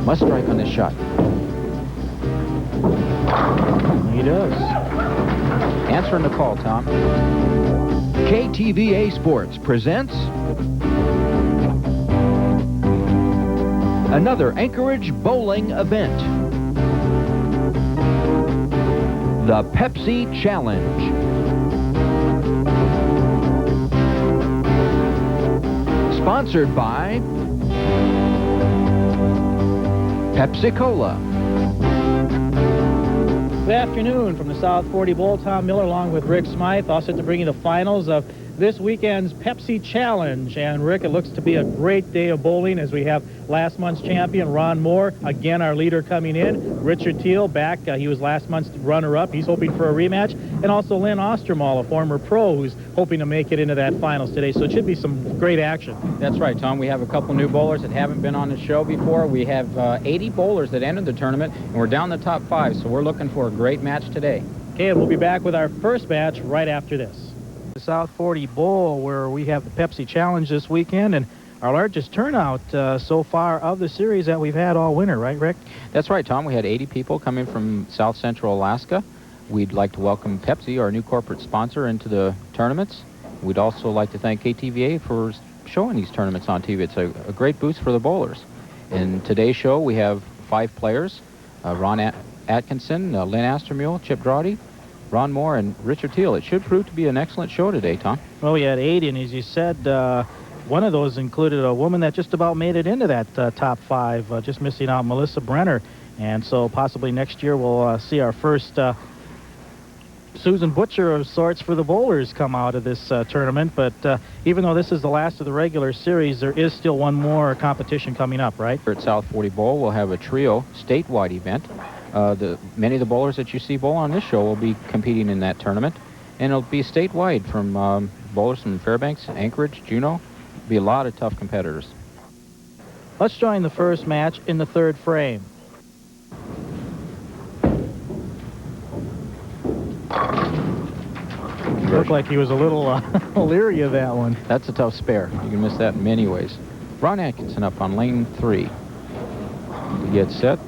Must strike on this shot. He does. Answering the call, Tom. KTVA Sports presents another Anchorage bowling event. The Pepsi Challenge. Sponsored by Pepsi Cola. Good afternoon from the South 40 Bowl. Tom Miller along with Rick Smythe, all set to bring you the finals of this weekend's Pepsi Challenge. And Rick, it looks to be a great day of bowling as we have last month's champion Ron Mohr, again our leader coming in. Richard Teel back, he was last month's runner-up. He's hoping for a rematch. And also Lynn Austermuhl, a former pro, who's hoping to make it into that finals today. So it should be some great action. That's right, Tom. We have a couple new bowlers that haven't been on the show before. We have 80 bowlers that entered the tournament, and we're down the top 5, so we're looking for a great match today. Okay, and we'll be back with our first match right after this. The South 40 Bowl, where we have the Pepsi Challenge this weekend, and our largest turnout so far of the series that we've had all winter, right, Rick? That's right, Tom. We had 80 people coming from South Central Alaska. We'd like to welcome Pepsi, our new corporate sponsor, into the tournaments. We'd also like to thank KTVA for showing these tournaments on TV. It's a great boost for the bowlers. In today's show, we have 5 players, Ron Atkinson, Lynn Austermuhl, Chip Drawdy, Ron Mohr, and Richard Teel. It should prove to be an excellent show today, Tom. Well, we had 80, and as you said, one of those included a woman that just about made it into that top 5, just missing out Melissa Brenner. And so possibly next year we'll see our first Susan Butcher of sorts for the bowlers come out of this tournament. But even though this is the last of the regular series, there is still one more competition coming up, right? Here at South 40 Bowl, we'll have a trio statewide event. Many of the bowlers that you see bowl on this show will be competing in that tournament, and it'll be statewide from bowlers from Fairbanks, Anchorage, Juneau. It'll be a lot of tough competitors. Let's join the first match in the 3rd frame. Looked like he was a little leery of that one. That's a tough spare. You can miss that in many ways. Ron Atkinson up on lane 3. To get set.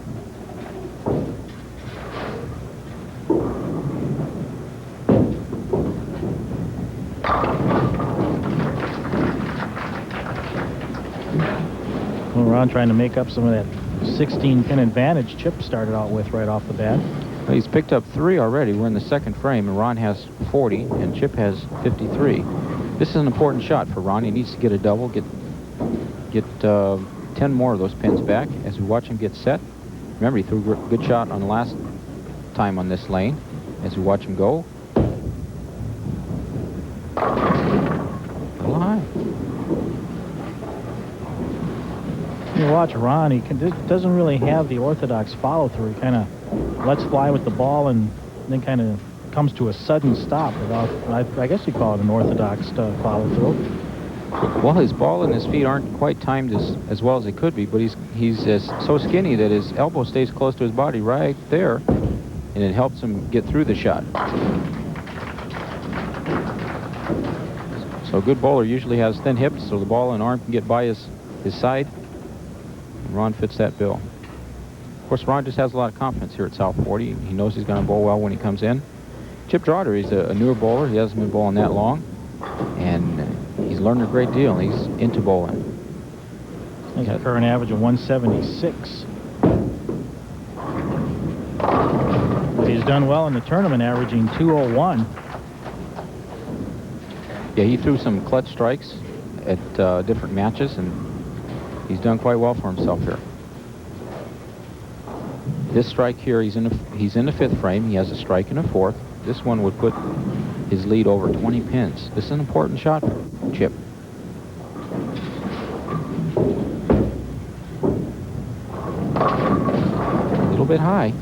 Well, Ron trying to make up some of that 16-pin advantage Chip started out with right off the bat. Well, he's picked up 3 already. We're in the 2nd frame, and Ron has 40, and Chip has 53. This is an important shot for Ron. He needs to get a double, get 10 more of those pins back as we watch him get set. Remember, he threw a good shot on the last time on this lane. As we watch him go. A little high. You watch Ron, he doesn't really have the orthodox follow-through. He kind of lets fly with the ball and then kind of comes to a sudden stop without, I guess you call it an orthodox follow-through. Well, his ball and his feet aren't quite timed as well as they could be, but he's so skinny that his elbow stays close to his body right there, and it helps him get through the shot. So a good bowler usually has thin hips, so the ball and arm can get by his side. And Ron fits that bill. Of course, Ron just has a lot of confidence here at South 40. He knows he's going to bowl well when he comes in. Chip Drawdy, he's a newer bowler. He hasn't been bowling that long, and he's learned a great deal. He's into bowling. He's a current average of 176. But he's done well in the tournament, averaging 201. Yeah, he threw some clutch strikes at different matches, and he's done quite well for himself here. This strike here, he's in the 5th frame. He has a strike in the 4th. This one would put his lead over 20 pins. This is an important shot for Chip. A little bit high.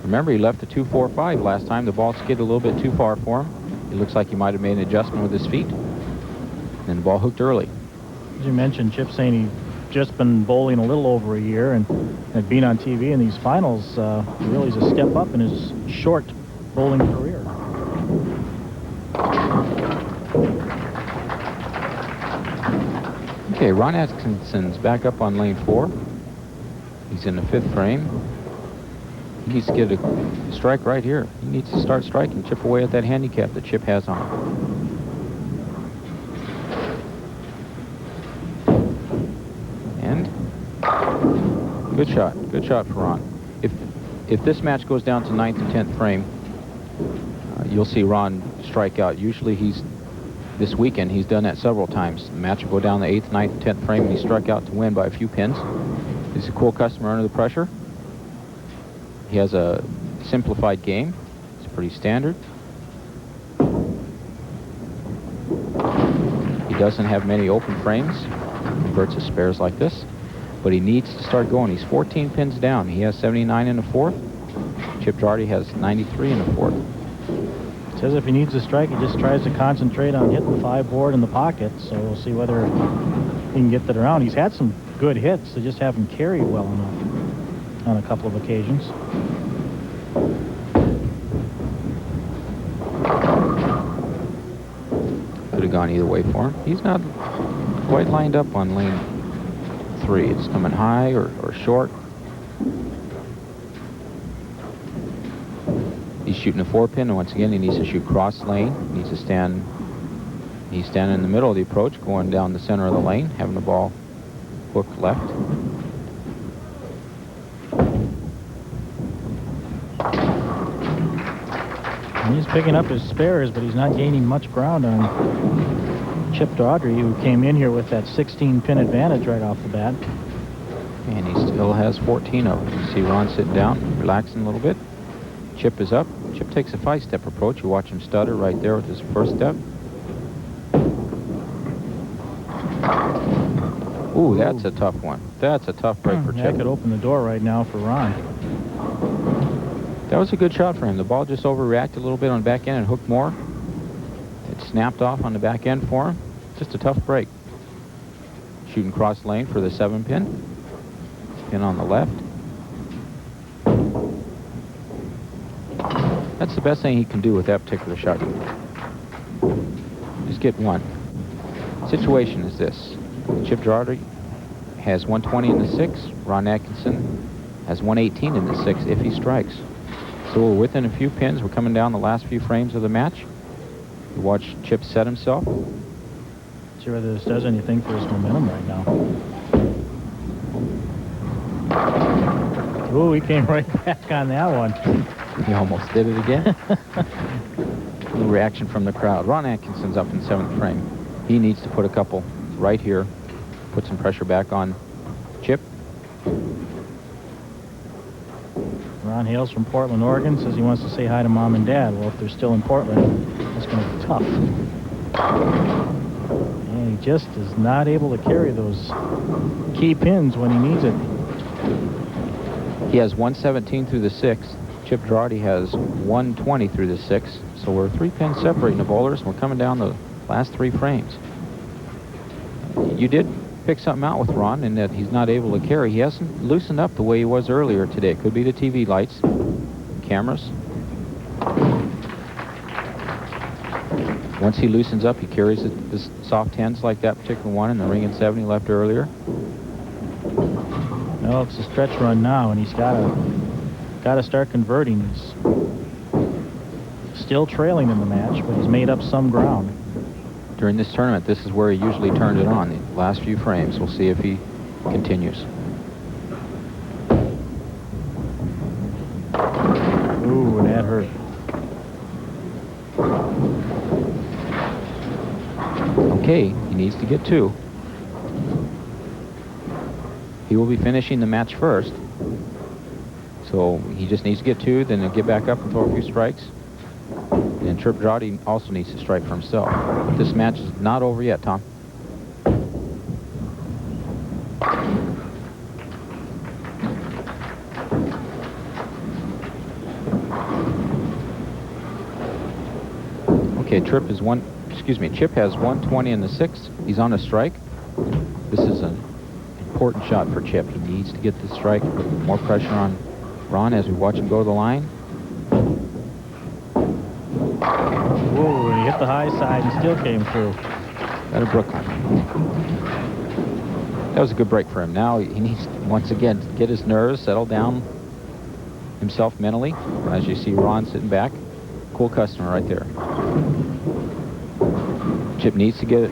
Remember, he left the 2-4-5 last time. The ball skidded a little bit too far for him. It looks like he might have made an adjustment with his feet. And the ball hooked early. As you mentioned, Chip saying he's just been bowling a little over a year, and being on TV in these finals really is a step up in his short bowling career. Okay, Ron Atkinson's back up on lane 4. He's in the 5th frame. He needs to get a strike right here. He needs to start striking, chip away at that handicap that Chip has on him. And good shot for Ron. If this match goes down to 9th and 10th frame, you'll see Ron strike out. Usually this weekend he's done that several times. The match will go down the 8th, 9th, and 10th frame, and he struck out to win by a few pins. He's a cool customer under the pressure. He has a simplified game. It's pretty standard. He doesn't have many open frames. Converts his spares like this. But he needs to start going. He's 14 pins down. He has 79 in the 4th. Chip Drawdy has 93 in the 4th. Says if he needs a strike, he just tries to concentrate on hitting the 5 board in the pocket. So we'll see whether he can get that around. He's had some good hits. They just haven't carried well enough on a couple of occasions. Could have gone either way for him. He's not quite lined up on lane 3. It's coming high or short. He's shooting a 4-pin, and once again he needs to shoot cross lane. He needs to stand. He's standing in the middle of the approach, going down the center of the lane, having the ball hook left. And he's picking up his spares, but he's not gaining much ground on Chip Drawdy, who came in here with that 16-pin advantage right off the bat. And he still has 14 of them. You see Ron sitting down, relaxing a little bit. Chip is up. Chip takes a 5-step approach. You watch him stutter right there with his first step. Ooh, that's a tough one. That's a tough break for Chip. That could open the door right now for Ron. That was a good shot for him. The ball just overreacted a little bit on the back end and hooked Mohr. It snapped off on the back end for him. Just a tough break. Shooting cross lane for the 7-pin. Pin on the left. That's the best thing he can do with that particular shot. Just get one. Situation is this. Chip Drawdy has 120 in the 6. Ron Atkinson has 118 in the 6 if he strikes. So we're within a few pins. We're coming down the last few frames of the match. You watch Chip set himself. See whether this does anything for his momentum right now. Ooh, he came right back on that one. He almost did it again. Little reaction from the crowd. Ron Atkinson's up in 7th frame. He needs to put a couple right here. Put some pressure back on Chip. Ron hails from Portland, Oregon. Says he wants to say hi to Mom and Dad. Well, if they're still in Portland, it's going to be tough. And he just is not able to carry those key pins when he needs it. He has 117 through the 6. Chip Drawdy has 120 through the 6. So we're 3 pins separating the bowlers. We're coming down the last 3 frames. You did pick something out with Ron in that he's not able to carry. He hasn't loosened up the way he was earlier today. It could be the TV lights, cameras. Once he loosens up, he carries the soft hands like that particular one in the ring in 7 he left earlier. No, it's a stretch run now, and he's got to start converting. He's still trailing in the match, but he's made up some ground. During this tournament, this is where he usually turned it on, the last few frames. We'll see if he continues. Ooh, that hurt. Okay, he needs to get 2. He will be finishing the match first. So he just needs to get 2, then he'll get back up and throw a few strikes. And Chip Drawdy also needs to strike for himself. But this match is not over yet, Tom. Okay, Chip has 120 in the 6. He's on a strike. This is an important shot for Chip. He needs to get the strike. More pressure on Ron as we watch him go to the line. Whoa, he hit the high side and still came through. Out of Brooklyn. That was a good break for him. Now he needs, once again, to get his nerves, settle down himself mentally. As you see Ron sitting back. Cool customer right there. Chip needs to get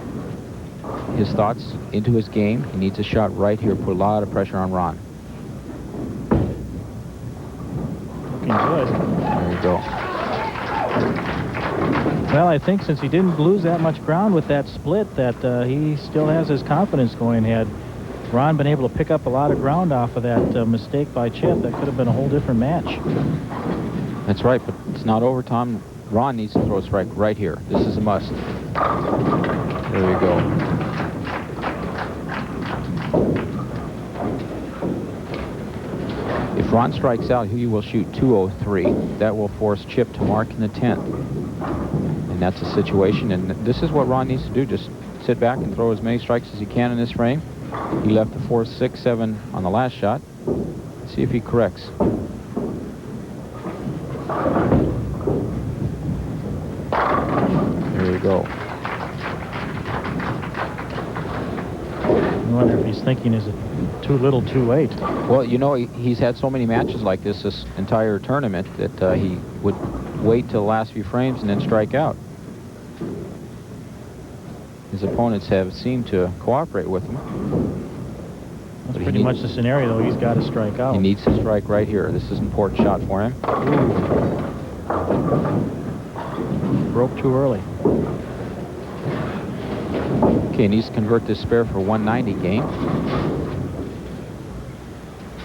his thoughts into his game. He needs a shot right here. Put a lot of pressure on Ron. Good. There you go. Well, I think since he didn't lose that much ground with that split, that he still has his confidence going. Had Ron been able to pick up a lot of ground off of that mistake by Chip, that could have been a whole different match. That's right, but it's not over, Tom. Ron needs to throw a strike right here. This is a must. There you go. If Ron strikes out, he will shoot 203. That will force Chip to mark in the 10th. And that's a situation, and this is what Ron needs to do. Just sit back and throw as many strikes as he can in this frame. He left the 4, 6, 7 on the last shot. Let's see if he corrects. There you go. I wonder if he's thinking, is it too little, too late? Well, you know, he's had so many matches like this entire tournament that he would wait till the last few frames and then strike out. His opponents have seemed to cooperate with him. That's pretty much the scenario, though. He's got to strike out. He needs to strike right here. This is an important shot for him. Broke too early. Okay, needs to convert this spare for 190 game.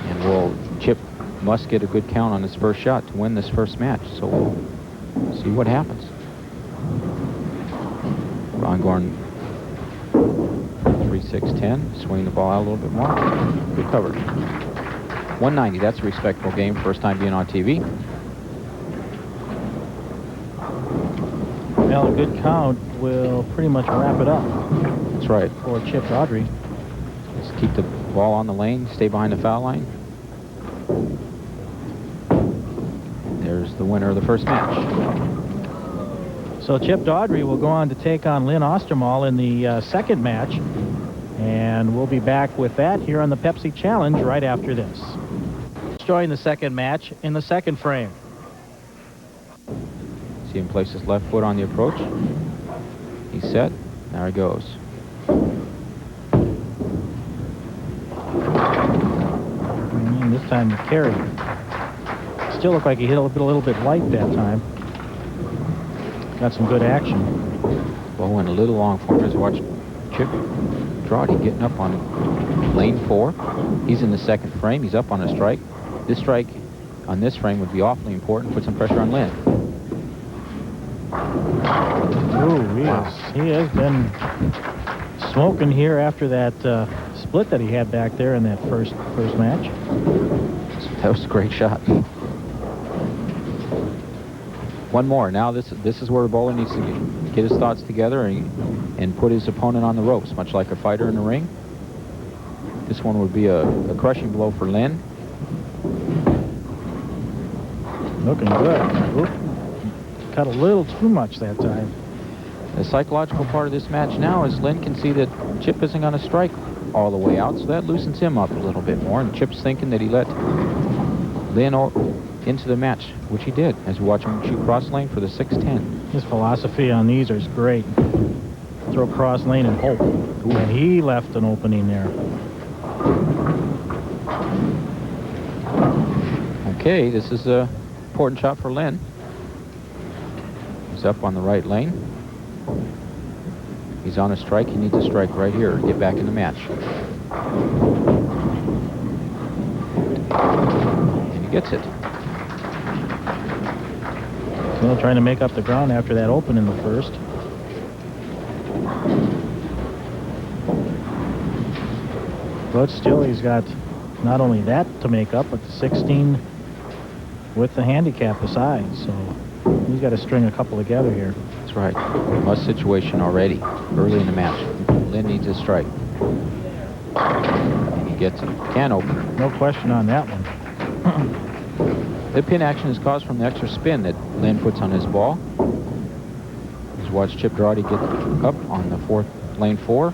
And Chip must get a good count on his first shot to win this first match. So we'll see what happens. Ron going 3, 6, 10. Swing the ball out a little bit more. Good coverage. 190, that's a respectable game. First time being on TV. Well, a good count will pretty much wrap it up. That's right. For Chip Drawdy. Just keep the ball on the lane, stay behind the foul line. There's the winner of the first match. So Chip Drawdy will go on to take on Lynn Austermuhl in the second match. And we'll be back with that here on the Pepsi Challenge right after this. Join the second match in the second frame. See him place his left foot on the approach. He's set. There he goes. And this time the carry. Still looked like he hit a little bit light that time. Got some good action. Ball went a little long for him. As watch Chip Drawdy getting up on lane 4. He's in the second frame. He's up on a strike. This strike on this frame would be awfully important. Put some pressure on Lynn. Ooh, he has been smoking here after that split that he had back there in that first match. That was a great shot. One more. Now this is where the bowler needs to get his thoughts together and put his opponent on the ropes, much like a fighter in the ring. This one would be a crushing blow for Lynn. Looking good. Oop. Cut a little too much that time. The psychological part of this match now is Lynn can see that Chip isn't going to strike all the way out, so that loosens him up a little bit more. And Chip's thinking that he let Lynn into the match, which he did, as we watch him shoot cross lane for the 6-10. His philosophy on these is great. Throw cross lane and hope. Ooh, and he left an opening there. Okay, this is an important shot for Lynn. He's up on the right lane. He's on a strike. He needs a strike right here to get back in the match. And he gets it. Still trying to make up the ground after that open in the first. But still, he's got not only that to make up, but the 16 with the handicap besides. So he's got to string a couple together here. That's right. Must situation already early in the match. Lynn needs a strike. And he gets it. Can open. No question on that one. The pin action is caused from the extra spin that Lynn puts on his ball. Just watch Chip Drawdy get up on the lane 4.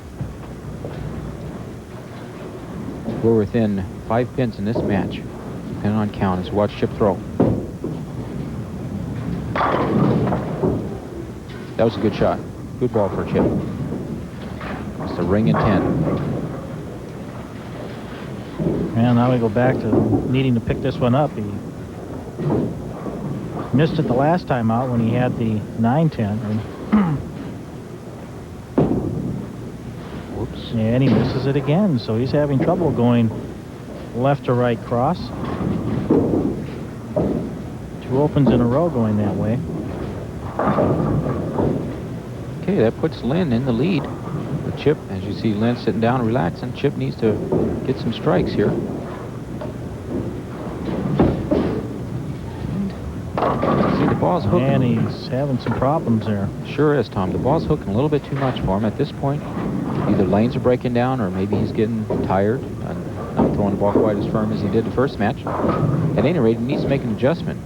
We're within 5 pins in this match, depending on count, as we watch Chip throw. That was a good shot. Good ball for Chip. It's a ring and 10. And now we go back to needing to pick this one up. He missed it the last time out when he had the 9-10. Whoops. And he misses it again, so he's having trouble going left to right cross. 2 opens in a row going that way. Okay, that puts Lynn in the lead. But Chip, as you see Lynn sitting down and relaxing, Chip needs to get some strikes here. See, the ball's hooking. And he's having some problems there. Sure is, Tom. The ball's hooking a little bit too much for him at this point. Either lanes are breaking down, or maybe he's getting tired and not throwing the ball quite as firm as he did the first match. At any rate, he needs to make an adjustment,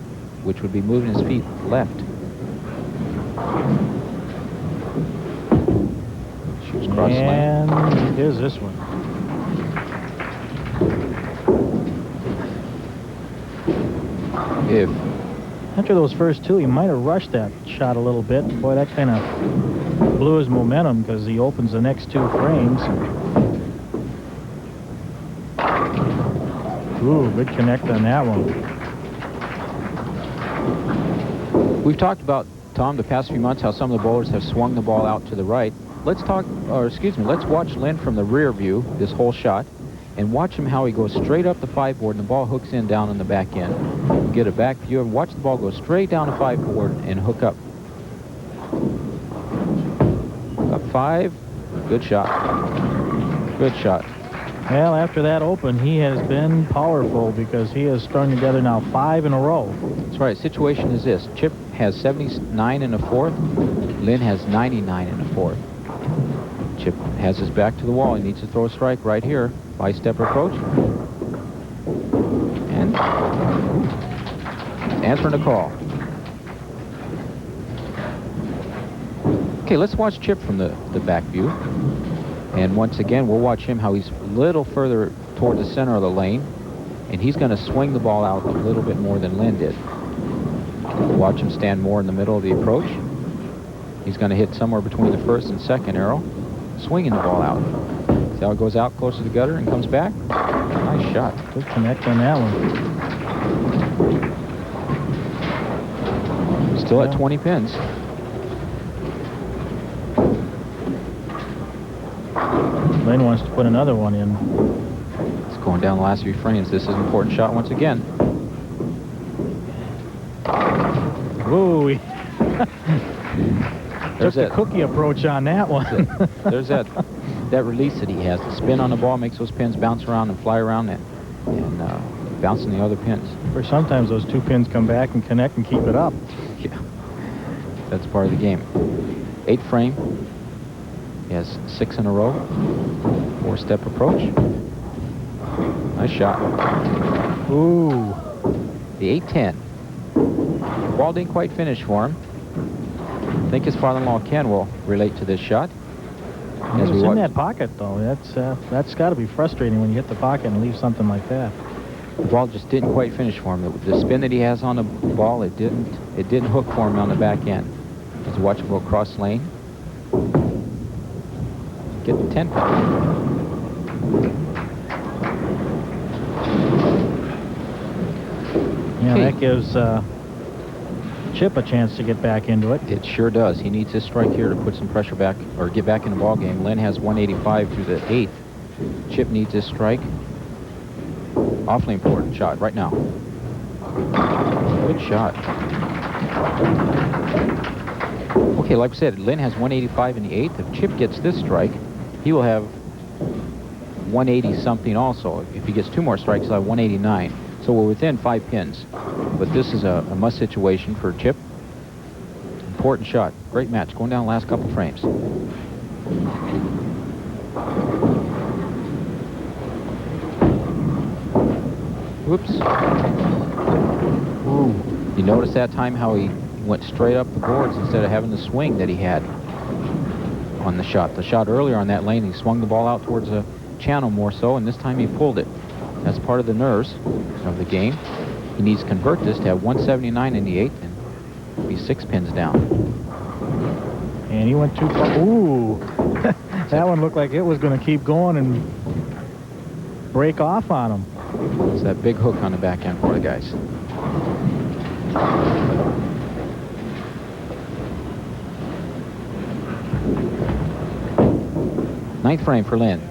which would be moving his feet left. Shoots cross lane. And here's this one. If After those first 2, he might have rushed that shot a little bit. Boy, that kind of blew his momentum because he opens the next 2 frames. Ooh, good connect on that one. we've talked about, Tom, the past few months, how some of the bowlers have swung the ball out to the right. Let's watch Lynn from the rear view, this whole shot, and watch him how he goes straight up the 5 board and the ball hooks in down on the back end. Get a back view and watch the ball go straight down the 5 board and hook up. Up 5. Good shot. Good shot. Well, after that open, he has been powerful because he has strung together now 5 in a row. That's right. Situation is this. Chip has 79 in the 4th. Lynn has 99 in the 4th. Chip has his back to the wall. He needs to throw a strike right here. 5-step approach. And answering the call. Okay, let's watch Chip from the back view. And once again, we'll watch him how he's a little further toward the center of the lane. And he's going to swing the ball out a little bit more than Lynn did. Watch him stand more in the middle of the approach. He's going to hit somewhere between the 1st and 2nd arrow, swinging the ball out. See how it goes out close to the gutter and comes back? Nice shot. Good connect on that one. Still at 20 pins. Lynn wants to put another one in. It's going down the last few frames. This is an important shot once again. Whoa, he There's took the that cookie approach on that one. There's that release that he has. The spin on the ball makes those pins bounce around and fly around and bouncing the other pins. Or sometimes those 2 pins come back and connect and keep it up. Yeah, that's part of the game. 8 frame. He has 6 in a row. 4-step approach. Nice shot. Ooh. The 8-10. The ball didn't quite finish for him. I think his father-in-law Ken will relate to this shot. It's in that pocket, though. That's got to be frustrating when you hit the pocket and leave something like that. The ball just didn't quite finish for him. The spin that he has on the ball, it didn't hook for him on the back end. As you watch him go across lane. Get the 10 pin. Yeah, that gives Chip a chance to get back into it. It sure does. He needs this strike here to put some pressure back or get back in the ball game. Lynn has 185 through the 8th. Chip needs this strike. Awfully important shot right now. Good shot. Okay, like I said, Lynn has 185 in the 8th. If Chip gets this strike, he will have 180 something also. If he gets 2 more strikes, he'll have 189. So we're within 5 pins. But this is a must situation for Chip. Important shot. Great match. Going down the last couple frames. Whoops. Ooh. You notice that time how he went straight up the boards instead of having the swing that he had on the shot. The shot earlier on that lane, he swung the ball out towards the channel more so, and this time he pulled it. That's part of the nerves of the game. He needs to convert this to have 179 in the 8th and be 6 pins down. And he went too far. Ooh, that one looked like it was going to keep going and break off on him. It's that big hook on the back end for the guys. Ninth frame for Lynn.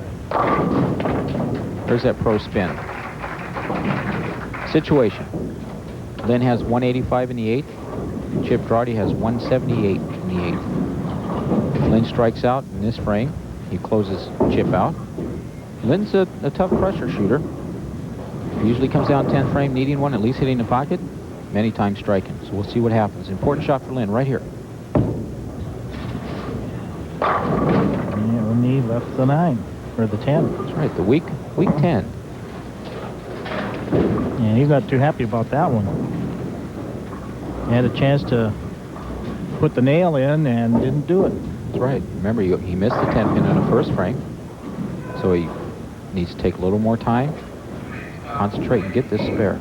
There's that pro spin. Situation. Lynn has 185 in the 8th. Chip Drawdy has 178 in the 8th. If Lynn strikes out in this frame, he closes Chip out. Lynn's a tough pressure shooter. He usually comes down 10th frame, needing one, at least hitting the pocket, many times striking. So we'll see what happens. Important shot for Lynn right here. And he left the 9, or the 10. That's right, the weak 10. And he's not too happy about that one. He had a chance to put the nail in and didn't do it. That's right. Remember, he missed the 10 pin in the first frame, so he needs to take a little more time, concentrate, and get this spare.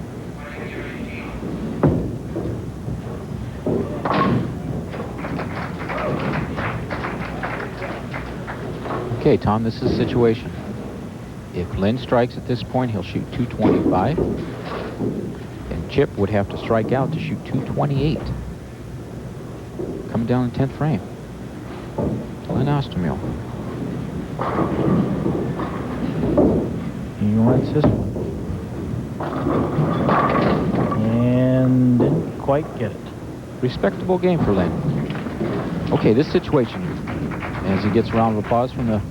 Okay, Tom, this is the situation. If Lynn strikes at this point, he'll shoot 225. And Chip would have to strike out to shoot 228. Come down in 10th frame. Lynn Austermuhl. He wants this one. And didn't quite get it. Respectable game for Lynn. Okay, this situation, as he gets a round of applause from the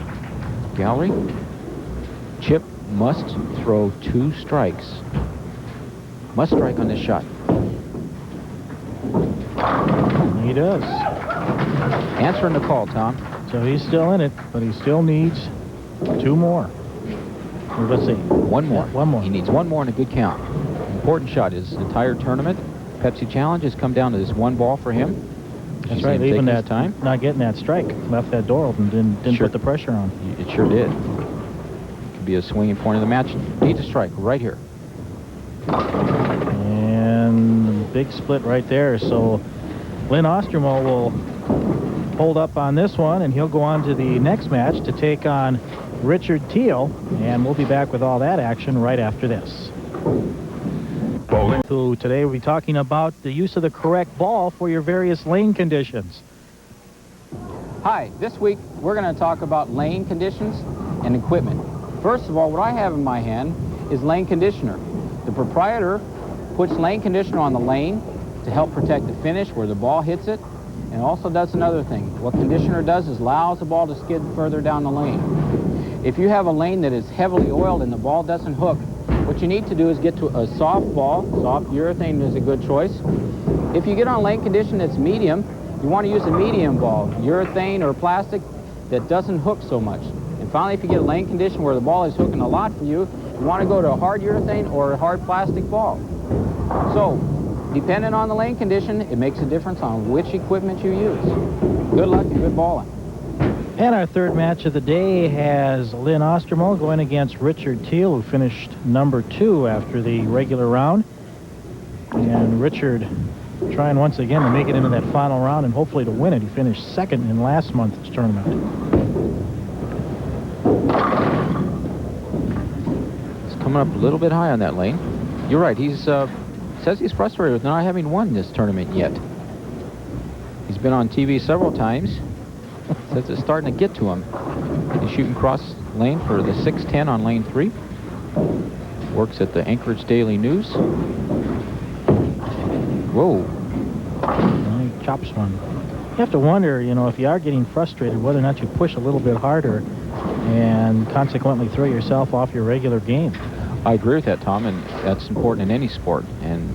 gallery, Chip must throw 2 strikes. Must strike on this shot. He does. Answering the call, Tom. So he's still in it, but he still needs 2 more. Or let's see. 1 more. Yeah, 1 more. He needs 1 more and a good count. Important shot. His entire tournament, Pepsi Challenge, has come down to this 1 ball for him. That's right. Even that time, not getting that strike, left that door open, didn't put the pressure on. It sure did. It could be a swinging point of the match. Need to strike right here. And big split right there. So Lynn Austermuhl will hold up on this one, and he'll go on to the next match to take on Richard Teel, and we'll be back with all that action right after this. Bowling. So today we'll be talking about the use of the correct ball for your various lane conditions. Hi, this week we're going to talk about lane conditions and equipment. First of all, what I have in my hand is lane conditioner. The proprietor puts lane conditioner on the lane to help protect the finish where the ball hits it, and also does another thing. What conditioner does is allows the ball to skid further down the lane. If you have a lane that is heavily oiled and the ball doesn't hook, what you need to do is get to a soft ball. Soft urethane is a good choice. If you get on lane condition that's medium, you want to use a medium ball, urethane or plastic that doesn't hook so much. And finally, if you get a lane condition where the ball is hooking a lot for you, you want to go to a hard urethane or a hard plastic ball. So, depending on the lane condition, it makes a difference on which equipment you use. Good luck and good balling. And our third match of the day has Lynn Austermuhl going against Richard Teel, who finished number 2 after the regular round. And Richard trying once again to make it into that final round and hopefully to win it. He finished second in last month's tournament. It's coming up a little bit high on that lane. You're right. He's says he's frustrated with not having won this tournament yet. He's been on TV several times. Says it's starting to get to him. He's shooting cross lane for the 610 on lane 3. Works at the Anchorage Daily News. Whoa. And he chops one. You have to wonder, you know, if you are getting frustrated, whether or not you push a little bit harder and consequently throw yourself off your regular game. I agree with that, Tom, and that's important in any sport. And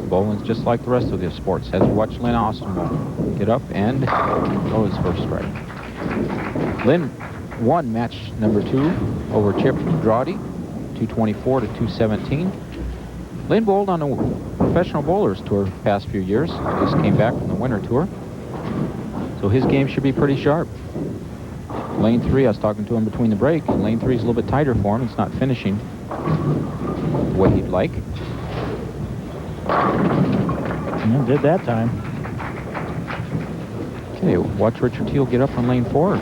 bowling's just like the rest of the sports. Has to watch Lynn Austermuhl get up and throw his first strike. Lynn won match number 2 over Chip Drawdy, 224 to 217. Lynn bowled on the Professional Bowlers Tour the past few years. Just came back from the Winter Tour. So his game should be pretty sharp. Lane 3, I was talking to him between the break. Lane 3 is a little bit tighter for him. It's not finishing what he'd like. And did that time. Okay, watch Richard Teel get up on lane 4.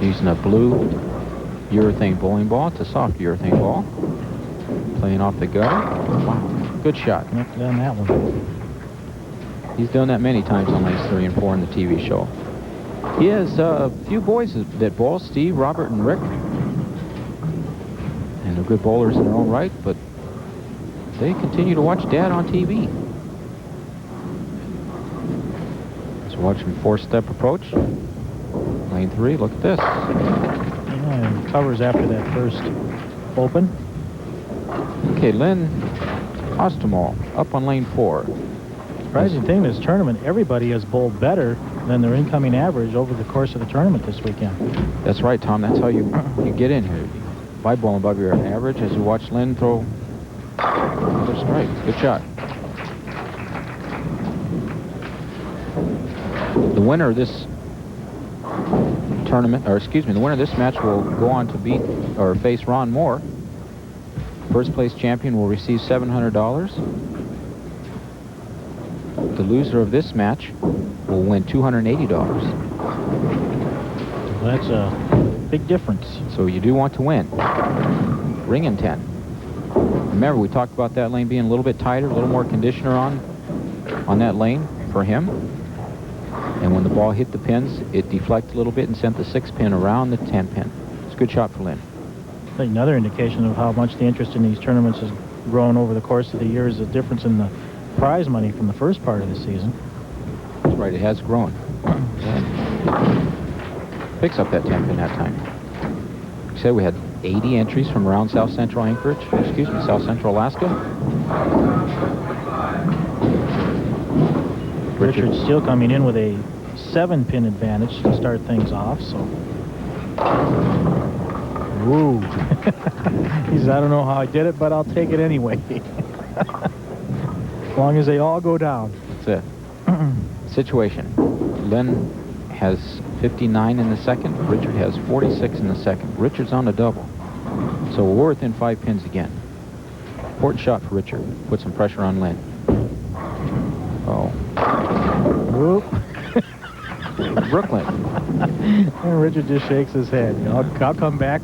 Using a blue urethane bowling ball. It's a soft urethane ball. Playing off the gutter. Wow, good shot. Yep, done that one. He's done that many times on lanes 3 and 4 in the TV show. He has a few boys that bowl, Steve, Robert, and Rick. And they're good bowlers in their own right, but they continue to watch Dad on TV. So watch him 4-step approach. Lane 3, look at this. Yeah, and covers after that first open. Okay, Lynn Austermuhl up on lane 4. Surprising thing, this tournament, everybody has bowled better than their incoming average over the course of the tournament this weekend. That's right, Tom. That's how you get in here. By bowling above your average as you watch Lynn throw another strike. Good shot. The winner of this tournament, or excuse me, the winner of this match will go on to beat or face Ron Mohr. First place champion will receive $700. The loser of this match will win $280. That's a big difference. So you do want to win. Ring in 10. Remember, we talked about that lane being a little bit tighter, a little more conditioner on that lane for him. And when the ball hit the pins, it deflected a little bit and sent the 6-pin around the 10-pin. It's a good shot for Lynn. I think another indication of how much the interest in these tournaments has grown over the course of the year is the difference in the prize money from the first part of the season. That's right, it has grown. And picks up that 10-pin that time. Like I said, we had 80 entries from around South Central Anchorage, South Central Alaska. Richard still coming in with a 7-pin advantage to start things off, so. Woo. He says, I don't know how I did it, but I'll take it anyway. As long as they all go down. That's it. Situation. Lynn has 59 in the second. Richard has 46 in the second. Richard's on a double. So we're within 5 pins again. Important shot for Richard. Put some pressure on Lynn. Oh. Whoop. Brooklyn. And Richard just shakes his head. You know, I'll come back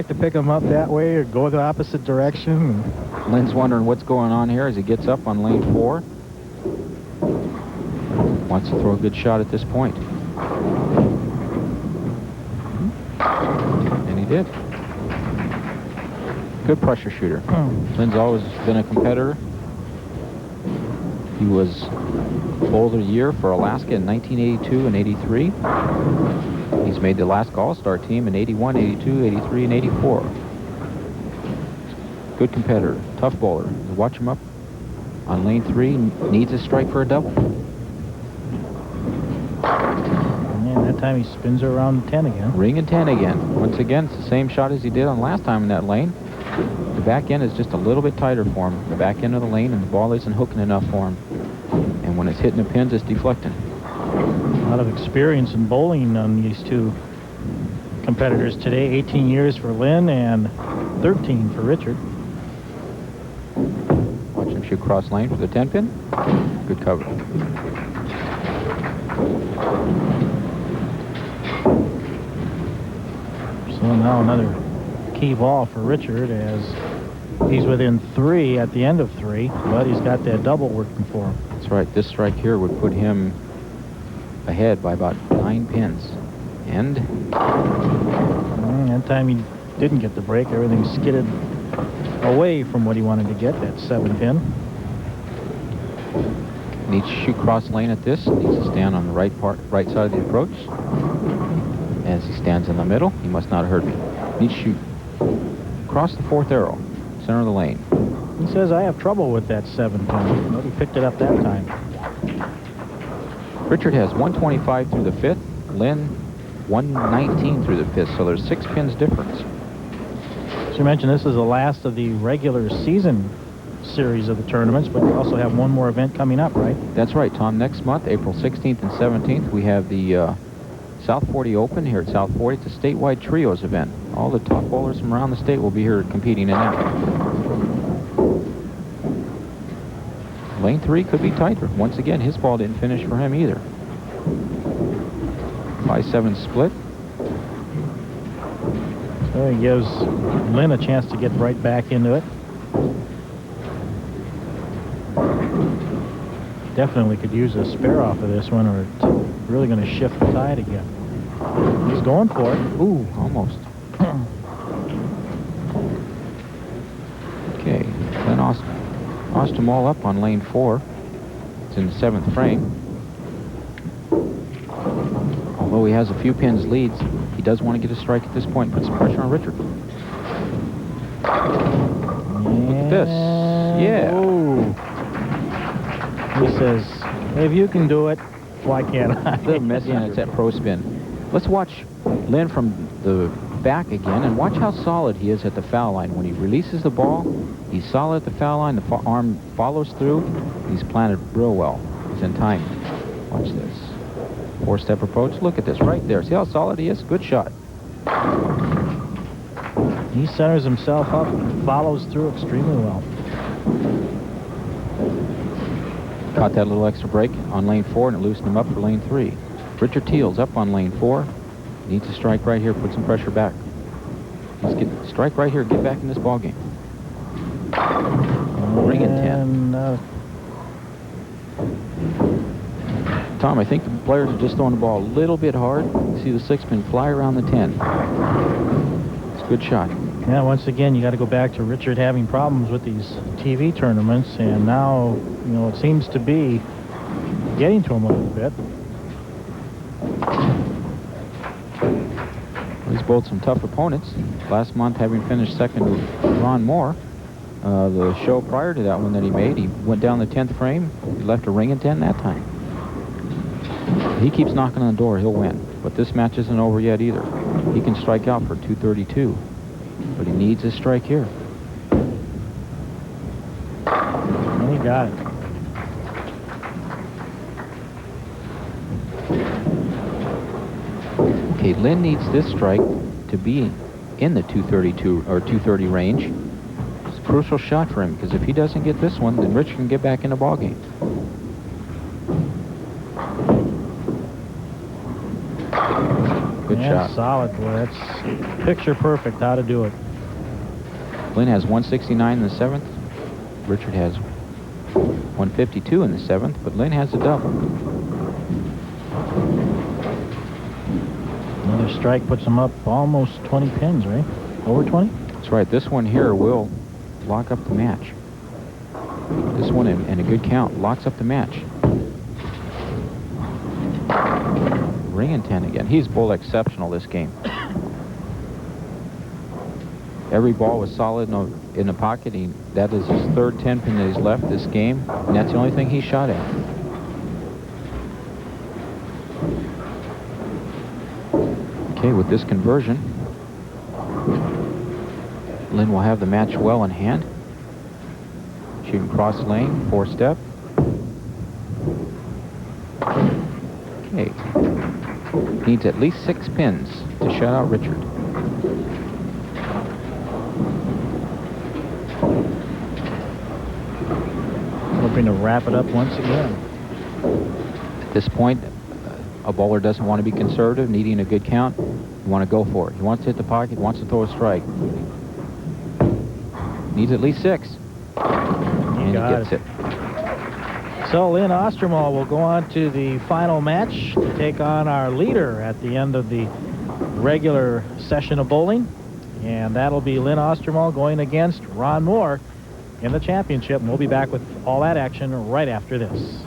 to pick him up that way or go the opposite direction. Lynn's wondering what's going on here as he gets up on lane 4. Wants to throw a good shot at this point. And he did. Good pressure shooter. Lynn's always been a competitor. He was Bowler of the Year for Alaska in 1982 and 83. He's made the Alaska All-Star team in 81, 82, 83, and 84. Good competitor, tough bowler. You watch him up on lane 3, needs a strike for a double. And that time he spins her around 10 again. Ring and 10 again. Once again, it's the same shot as he did on last time in that lane. The back end is just a little bit tighter for him. The back end of the lane, and the ball isn't hooking enough for him. And when it's hitting the pins, it's deflecting. A lot of experience in bowling on these two competitors today. 18 years for Lynn and 13 for Richard. Watch him shoot cross lane for the 10-pin. Good cover. So now another key ball for Richard as he's within 3 at the end of 3, but he's got that double working for him. That's right. This strike here would put him ahead by about 9 pins. And that time he didn't get the break. Everything skidded away from what he wanted to get, that 7-pin. needs to shoot cross lane at this. Needs to stand on the right side of the approach. As he stands in the middle, he must not hurt me. Needs to shoot across the 4th arrow, center of the lane. He says, I have trouble with that 7-pin. But he picked it up that time. Richard has 125 through the 5th. Lynn, 119 through the 5th. So there's 6 pins difference. As you mentioned, this is the last of the regular season series of the tournaments, but you also have one more event coming up, right? That's right, Tom. Next month, April 16th and 17th, we have the South 40 Open here at South 40. It's a statewide trios event. All the top bowlers from around the state will be here competing in that. Lane 3 could be tighter. Once again, his ball didn't finish for him either. 5-7 split. So he gives Lynn a chance to get right back into it. Definitely could use a spare off of this one, or it's really going to shift the tide again. He's going for it. Ooh, almost. Okay, Lynn Austermuhl up on lane 4. It's in the 7th frame. Although he has a few pins leads, he does want to get a strike at this point. Put some pressure on Richard. Look at this. Yeah. Ooh. He says, if you can do it, why can't I? The messy, and it's that pro spin. Let's watch Lynn from the back again and watch how solid he is at the foul line. When he releases the ball, he's solid at the foul line. The arm follows through. He's planted real well. He's in time. Watch this. 4-step approach. Look at this right there. See how solid he is? Good shot. He centers himself up and follows through extremely well. Caught that little extra break on lane 4, and it loosened him up for lane 3. Richard Teel's up on lane 4. Needs to strike right here, put some pressure back. Let's strike right here, get back in this ball game. Ring in 10. Tom, I think the players are just throwing the ball a little bit hard. You see the 6-pin fly around the 10. It's a good shot. Yeah, once again, you got to go back to Richard having problems with these TV tournaments, and now, you know, it seems to be getting to him a little bit. He's bowled some tough opponents. Last month, having finished second to Ron Mohr, the show prior to that one that he made, he went down the 10th frame. He left a ring in 10 that time. He keeps knocking on the door, he'll win. But this match isn't over yet either. He can strike out for 232. But he needs a strike here. And he got it. Okay, Lynn needs this strike to be in the 232 or 230 range. It's a crucial shot for him, because if he doesn't get this one, then Rich can get back in the ball game. Good shot. Solid, boy. That's picture perfect how to do it. Lynn has 169 in the 7th. Richard has 152 in the 7th, but Lynn has a double. Another strike puts him up almost 20 pins, right? Over 20? That's right. This one here will lock up the match. This one, and a good count, locks up the match. Ring in 10 again. He's bowled exceptional this game. Every ball was solid in the pocket. That is his 3rd 10-pin that he's left this game, and that's the only thing he shot at. Okay, with this conversion, Lynn will have the match well in hand. Shooting cross lane, 4-step. Okay. Needs at least 6 pins to shut out Richard. Hoping to wrap it up once again. At this point, a bowler doesn't want to be conservative, needing a good count. You want to go for it. He wants to hit the pocket, wants to throw a strike. Needs at least 6. And he gets it. So Lynn Austermuhl will go on to the final match to take on our leader at the end of the regular session of bowling. And that'll be Lynn Austermuhl going against Ron Mohr in the championship. And we'll be back with all that action right after this.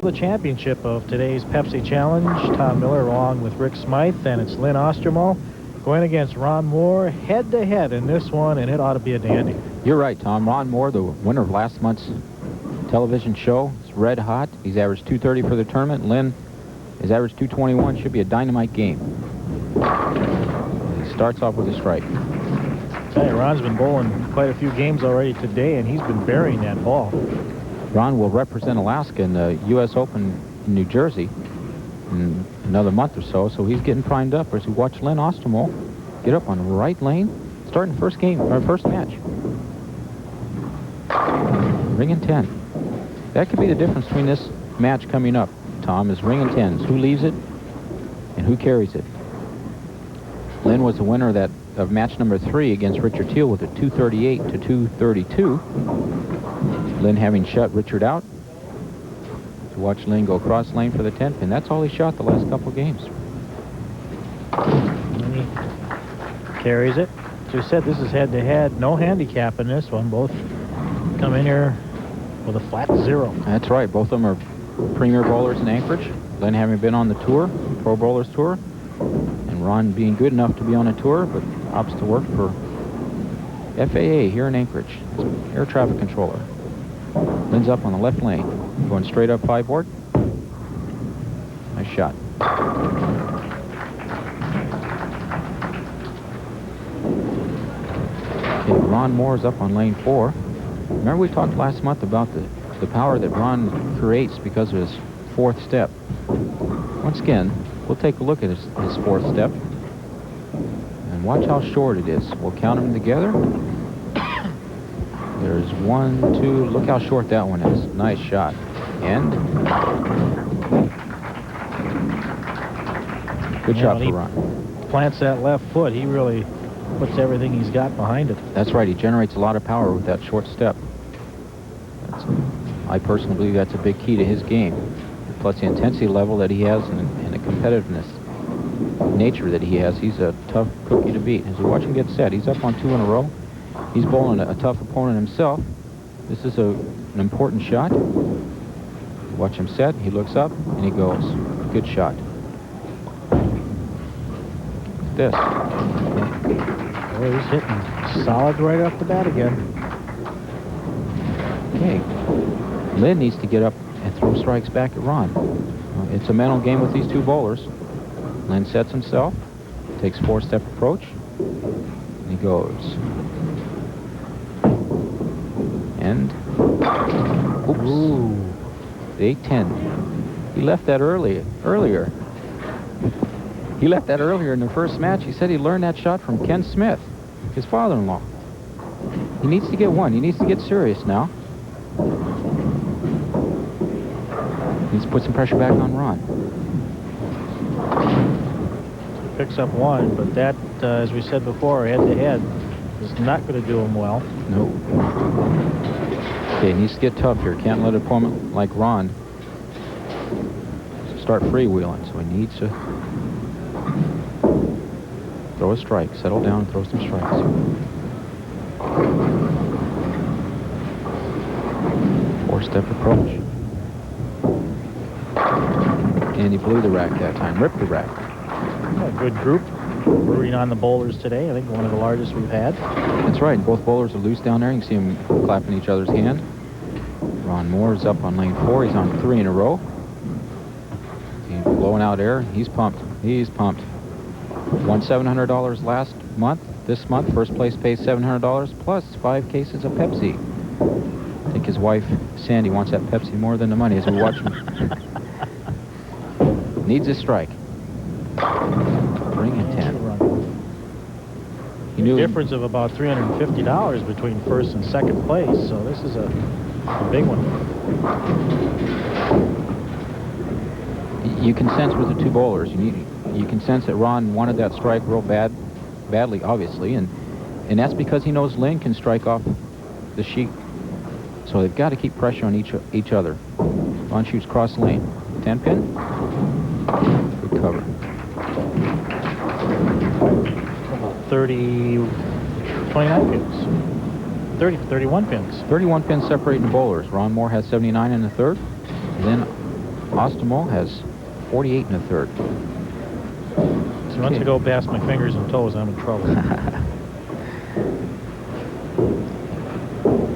The championship of today's Pepsi Challenge, Tom Miller along with Rick Smythe, and it's Lynn Austermuhl going against Ron Mohr head-to-head in this one, and it ought to be a dandy. You're right, Tom. Ron Mohr, the winner of last month's television show, is red hot. He's averaged 230 for the tournament. Lynn is averaged 221. Should be a dynamite game. He starts off with a strike. Tell you, Ron's been bowling quite a few games already today, and he's been burying that ball. Ron will represent Alaska in the U.S. Open in New Jersey in another month or so, so he's getting primed up as we watch Lynn Austermuhl get up on the right lane, starting the first game, or first match. Ring and 10. That could be the difference between this match coming up, Tom, is ring and 10s. Who leaves it and who carries it? Lynn was the winner of match number 3 against Richard Teel with a 238 to 232. Lynn having shut Richard out. To watch Lynn go cross lane for the 10 pin. That's all he shot the last couple games. And he carries it. As we said, this is head-to-head. No handicap in this one. Both come in here with a flat 0. That's right. Both of them are premier bowlers in Anchorage. Lynn having been on the tour, Pro Bowlers Tour, and Ron being good enough to be on a tour, but opts to work for FAA here in Anchorage, air traffic controller. Lynn's up on the left lane, going straight up 5 board. Nice shot. Okay, Ron Mohr's up on lane 4. Remember we talked last month about the power that Ron creates because of his 4th step. Once again, we'll take a look at his 4th step and watch how short it is. We'll count them together. There's 1, 2, look how short that one is. Nice shot. And good shot for Ron. Plants that left foot. He really puts everything he's got behind it. That's right. He generates a lot of power with that short step. I personally believe that's a big key to his game. Plus the intensity level that he has and the competitiveness nature that he has. He's a tough cookie to beat. As we watch him get set, he's up on 2 in a row. He's bowling a tough opponent himself. This is an important shot. Watch him set. He looks up and he goes. Good shot. This. Oh, he's hitting solid right off the bat again. Okay. Lynn needs to get up and throw strikes back at Ron. It's a mental game with these two bowlers. Lynn sets himself, takes 4-step approach, and he goes. And, oops, Ooh. the 8-10. He left that earlier. He left that earlier in the first match. He said he learned that shot from Ken Smith, his father-in-law. He needs to get one. He needs to get serious now. He needs to put some pressure back on Ron. Picks up 1, but that, as we said before, head-to-head, is not going to do him well. No. Okay, he needs to get tough here. Can't let an opponent like Ron start freewheeling, so he needs to throw a strike, settle down, and throw some strikes. Four-step approach. And he blew the rack that time, ripped the rack. A good group rooting on the bowlers today. I think one of the largest we've had. That's right. Both bowlers are loose down there. You can see them clapping each other's hand. Ron Mohr is up on lane 4. He's on 3 in a row. He's blowing out air. He's pumped. He's pumped. Won $700 last month. This month, first place pays $700 plus 5 cases of Pepsi. I think his wife, Sandy, wants that Pepsi more than the money as we watch him. Needs a strike. Ring and 10. He knew Difference of about $350 between first and second place, so this is a big one. You can sense with the two bowlers. You can sense that Ron wanted that strike real badly, obviously, and that's because he knows Lynn can strike off the sheet. So they've got to keep pressure on each other. Ron shoots cross lane. 10 pin. Good cover. About 29 pins. 31 pins. 31 pins separating the bowlers. Ron Mohr has 79 in the third. And then Austermuhl has 48 in the third. So once I go past my fingers and toes, I'm in trouble.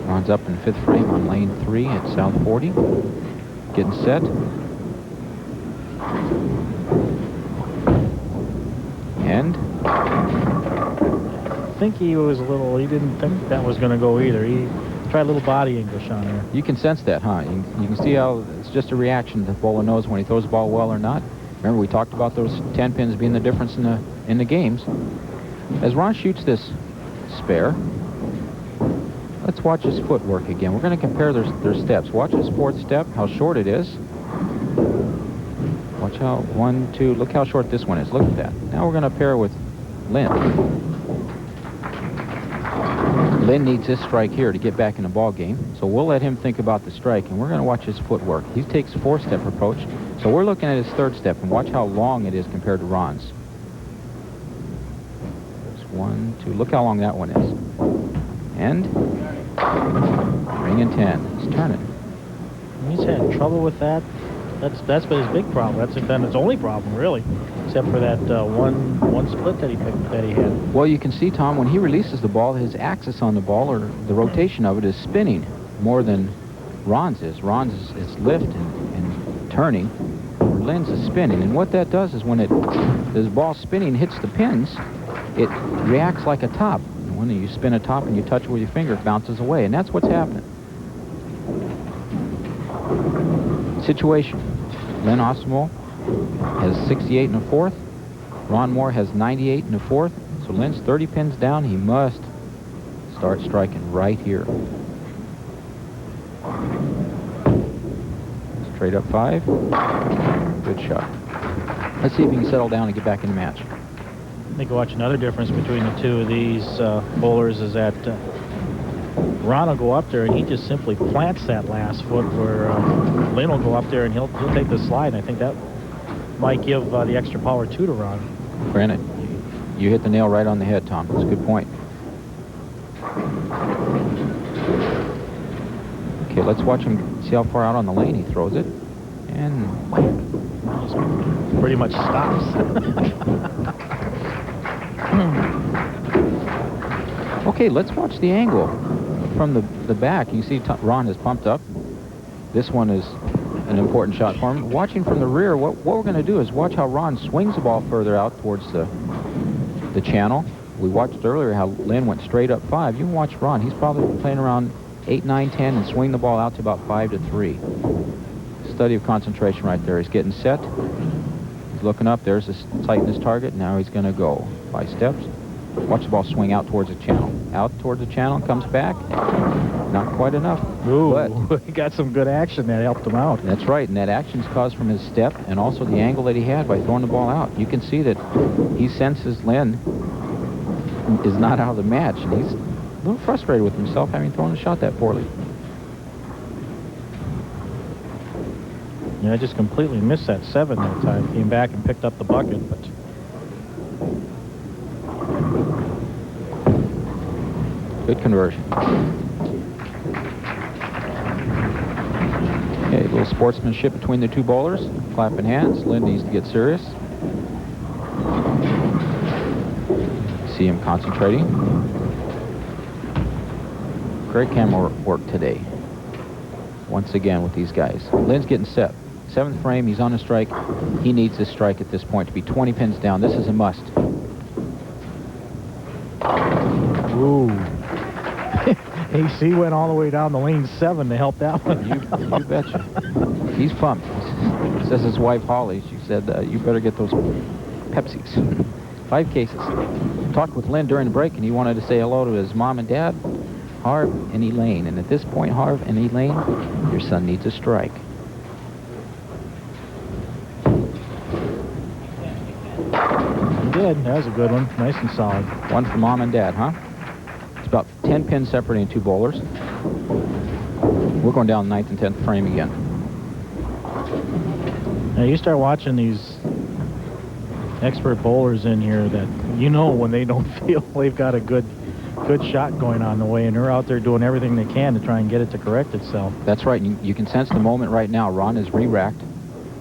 Ron's up in 5th frame on lane 3 at South 40. Getting set. And think he was a little, he didn't think that was going to go either. He tried a little body English on there. You can sense that, huh? You can see how it's just a reaction. The bowler knows when he throws the ball well or not. Remember, we talked about those 10 pins being the difference in the games. As Ron shoots this spare, let's watch his footwork again. We're going to compare their steps. Watch his fourth step, how short it is. Watch how, 1, 2, look how short this one is. Look at that. Now we're going to pair with Lynn. Lynn needs this strike here to get back in the ball game, so we'll let him think about the strike, and we're going to watch his footwork. He takes a 4-step approach, so we're looking at his third step, and watch how long it is compared to Ron's. There's 1, 2, look how long that one is. And ring in 10. He's turning. He's had trouble with that. That's been his big problem. That's been his only problem, really, except for that one split that he had. Well, you can see, Tom, when he releases the ball, his axis on the ball, or the rotation of it, is spinning more than Ron's is. Ron's is lift and turning. Lynn's is spinning, and what that does is when this ball spinning hits the pins, it reacts like a top. And when you spin a top and you touch it with your finger, it bounces away, and that's what's happening. Situation. Lynn Austermuhl has 68 and a fourth. Ron Mohr has 98 and a fourth. So Lynn's 30 pins down. He must start striking right here. Straight up 5. Good shot. Let's see if he can settle down and get back in the match. I think watch another difference between the two of these bowlers is that Ron will go up there and he just simply plants that last foot, where Lynn will go up there and he'll take the slide. And I think that might give the extra power too to Ron. Granted, you hit the nail right on the head, Tom. That's a good point. Okay, let's watch him see how far out on the lane he throws it. And just pretty much stops. Okay, let's watch the angle from the back. You see Ron is pumped up. This one is an important shot for him. Watching from the rear, what we're going to do is watch how Ron swings the ball further out towards the channel. We watched earlier how Lynn went straight up 5. You can watch Ron. He's probably playing around 8, 9, 10 and swing the ball out to about 5 to 3. Study of concentration right there. He's getting set. He's looking up. There's his tighten his target. Now he's going to go 5 steps. Watch the ball swing out towards the channel. Out towards the channel, comes back. Not quite enough. Ooh, but he got some good action that helped him out. That's right, and that action's caused from his step and also the angle that he had by throwing the ball out. You can see that he senses Lynn is not out of the match, and he's a little frustrated with himself having thrown the shot that poorly. Yeah, I just completely missed that 7 that time. Came back and picked up the bucket, but good conversion. Okay, a little sportsmanship between the two bowlers. Clapping hands. Lynn needs to get serious. See him concentrating. Great camera work today. Once again with these guys. Lynn's getting set. 7th frame, he's on a strike. He needs this strike at this point to be 20 pins down. This is a must. ooh. AC went all the way down the lane 7 to help that one. You betcha. He's pumped. Says his wife Holly, she said, you better get those Pepsis. 5 cases. Talked with Lynn during the break, and he wanted to say hello to his mom and dad, Harv and Elaine. And at this point, Harv and Elaine, your son needs a strike. He did. That was a good one. Nice and solid. One for mom and dad, huh? It's about 10 pins separating 2 bowlers. We're going down the 9th and 10th frame again. Now you start watching these expert bowlers in here that you know when they don't feel they've got a good shot going on the way, and they're out there doing everything they can to try and get it to correct itself. That's right. You can sense the moment right now. Ron is re-racked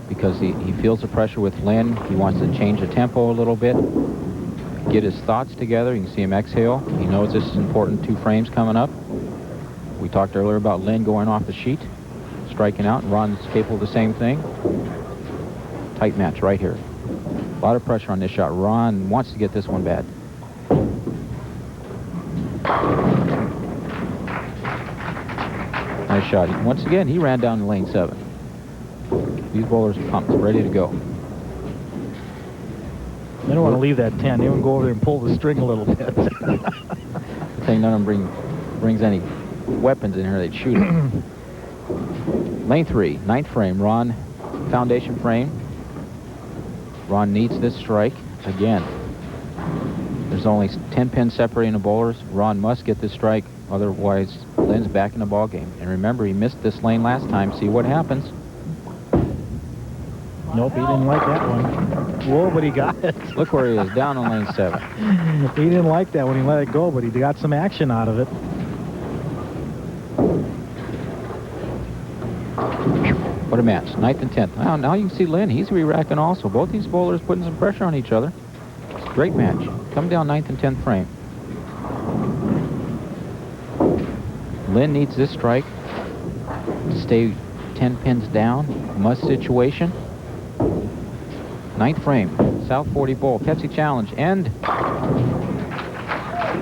because he feels the pressure with Lynn. He wants to change the tempo a little bit, get his thoughts together. You can see him exhale. He knows this is important. 2 frames coming up. We talked earlier about Lynn going off the sheet, striking out, and Ron's capable of the same thing. Tight match right here. A lot of pressure on this shot. Ron wants to get this one bad. shot. Once again, he ran down to lane 7. These bowlers are pumped, ready to go. They don't want to leave that 10. They want to go over there and pull the string a little bit. I think none of them brings any weapons in here. They'd shoot them. Lane 3, 9th frame. Ron, foundation frame. Ron needs this strike again. There's only 10 pins separating the bowlers. Ron must get this strike, otherwise Lynn's back in the ball game. And remember, he missed this lane last time. See what happens. Nope, he didn't like that one. Whoa, but he got it. Look where he is, down on lane 7. He didn't like that when he let it go, but he got some action out of it. What a match. 9th and 10th. Now you can see Lynn. He's re-racking also. Both these bowlers putting some pressure on each other. It's a great match. Come down 9th and 10th frame. Lynn needs this strike to stay 10 pins down. Must situation. 9th frame. South 40 bowl. Pepsi challenge. End.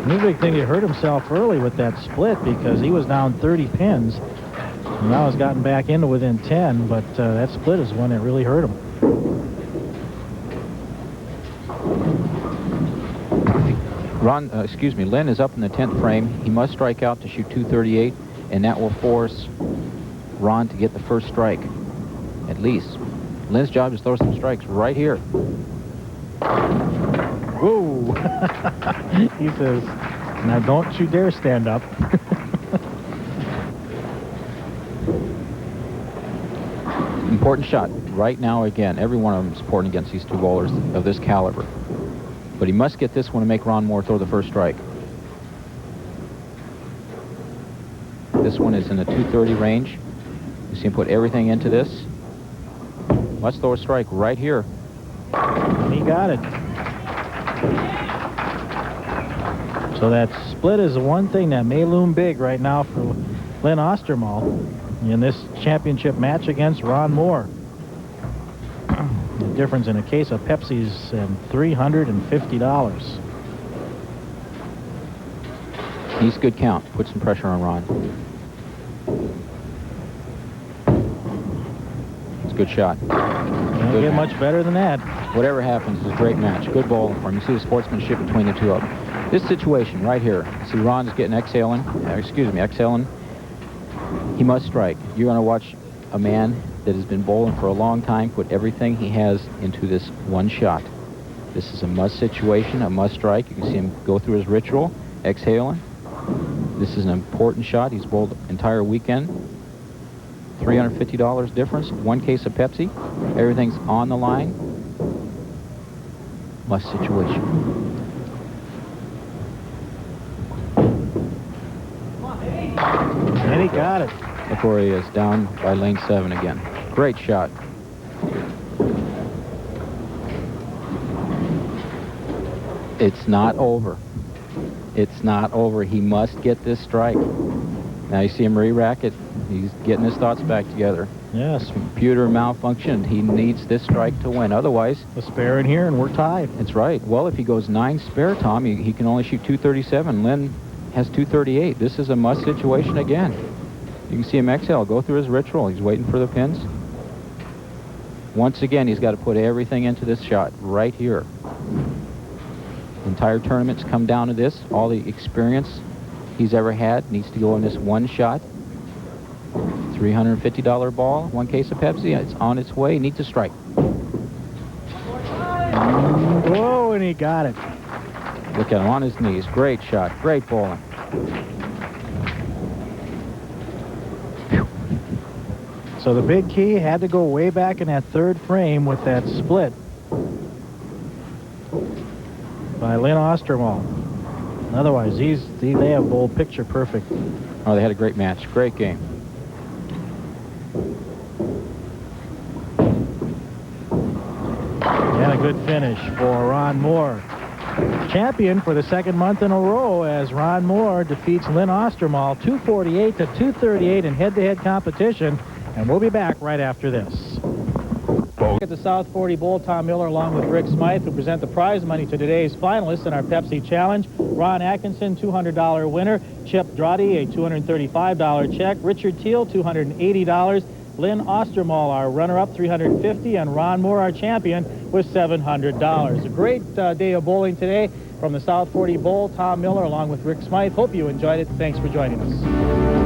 The big thing, he hurt himself early with that split because he was down 30 pins. And now he's gotten back into within 10, but that split is one that really hurt him. Lynn is up in the 10th frame. He must strike out to shoot 238, and that will force Ron to get the first strike, at least. Lynn's job is to throw some strikes right here. Whoa! He says, now don't you dare stand up. Important shot right now again. Every one of them is important against these two bowlers of this caliber. But he must get this one to make Ron Mohr throw the first strike. This one is in the 230 range. You see him put everything into this. Must throw a strike right here. He got it. So that split is the one thing that may loom big right now for Lynn Austermuhl in this championship match against Ron Mohr. The difference in a case of Pepsi's and $350. He's good count. Put some pressure on Ron. It's a good shot. Can't get much better than that. Whatever happens, it's a great match. Good bowling for him. You see the sportsmanship between the two of them. This situation right here. See Ron's getting exhaling. He must strike. You're going to watch a man that has been bowling for a long time put everything he has into this one shot. This is a must situation, a must strike. You can see him go through his ritual, exhaling. This is an important shot. He's bowled entire weekend. $350 difference, 1 case of Pepsi. Everything's on the line. Must situation. And he got it. Look where he is, down by lane 7 again. Great shot. It's not over. It's not over. He must get this strike. Now you see him re-rack it. He's getting his thoughts back together. Yes. Computer malfunctioned. He needs this strike to win. Otherwise, a spare in here and we're tied. That's right. Well, if he goes 9 spare, Tom, he can only shoot 237. Lynn has 238. This is a must situation again. You can see him exhale, go through his ritual. He's waiting for the pins. Once again, he's got to put everything into this shot right here. The entire tournament's come down to this. All the experience he's ever had needs to go in this one shot. $350 ball, 1 case of Pepsi. It's on its way. Needs a strike. Whoa, and he got it. Look at him on his knees. Great shot. Great bowling. So the big key had to go way back in that 3rd frame with that split by Lynn Austermuhl. Otherwise, they have bowled picture perfect. Oh, they had a great match. Great game. And a good finish for Ron Mohr. Champion for the 2nd month in a row as Ron Mohr defeats Lynn Austermuhl 248 to 238 in head-to-head competition. And we'll be back right after this. Bowling. At the South 40 Bowl, Tom Miller along with Rick Smythe, who present the prize money to today's finalists in our Pepsi Challenge. Ron Atkinson, $200 winner. Chip Drawdy, a $235 check. Richard Teel, $280. Lynn Austermuhl, our runner-up, $350, and Ron Mohr, our champion, with $700. A great day of bowling today from the South 40 Bowl. Tom Miller along with Rick Smythe. Hope you enjoyed it. Thanks for joining us.